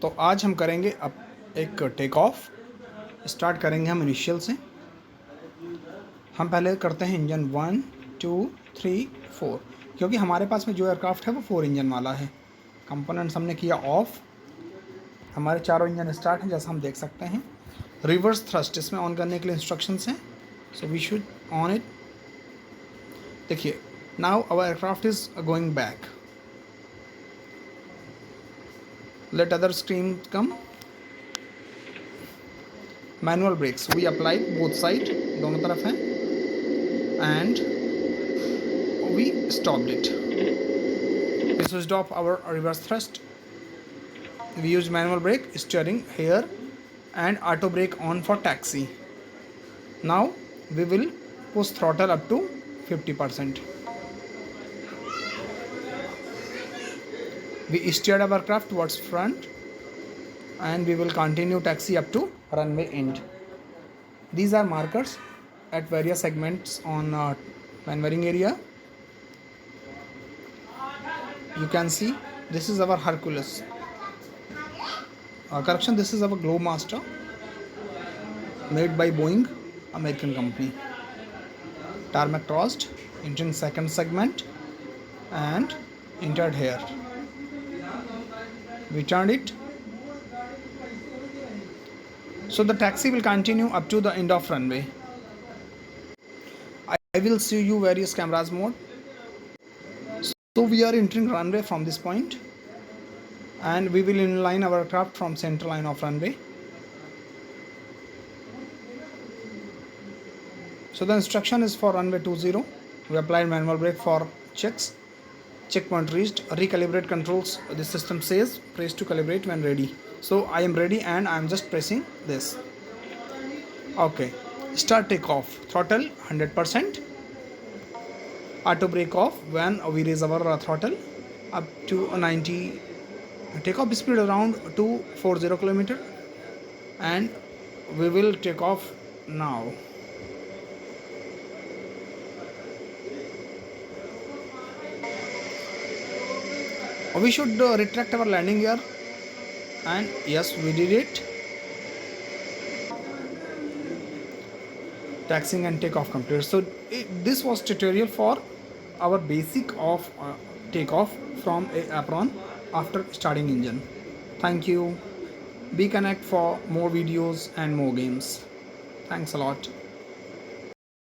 तो आज हम करेंगे अब एक टेक ऑफ। स्टार्ट करेंगे हम इनिशियल से। हम पहले करते हैं इंजन 1 2 3 4, क्योंकि हमारे पास में जो एयरक्राफ्ट है वो 4 इंजन वाला है। कंपोनेंट्स हमने किया ऑफ। हमारे चारों इंजन स्टार्ट हैं जैसा हम देख सकते हैं। रिवर्स थ्रस्ट इसमें ऑन करने के लिए इंस्ट्रक्शंस हैं, so we should on it. देखिए, now our aircraft is going back. Let other screen come. Manual brakes we applied both side, दोनों तरफ हैं, and we stopped it. We switched off our reverse thrust. We used manual brake, steering here, and auto brake on for taxi. Now we will push throttle up to 50%. We steered our craft towards front, and we will continue taxi up to runway end. These are markers at various segments on maneuvering area. You can see this is our Hercules. Correction, this is our Glowmaster, made by Boeing, American company. Tarmac crossed, engine second segment, and entered here. We turned it. So the taxi will continue up to the end of runway. I will show you various cameras mode. So we are entering runway from this point, and we will inline our aircraft from center line of runway. So the instruction is for runway 20. We applied manual brake for checks. Checkpoint reached. Recalibrate controls. The system says press to calibrate when ready. So I am ready and I am just pressing this. Okay. Start takeoff. Throttle 100%. Auto brake off when we raise our throttle up to 90. Takeoff speed around 240 km, and we will take off now. We should retract our landing gear, and yes, we did it. Taxiing and takeoff complete. So this was tutorial for our basic of takeoff from a apron after starting engine. Thank you. Be connect for more videos and more games. Thanks a lot.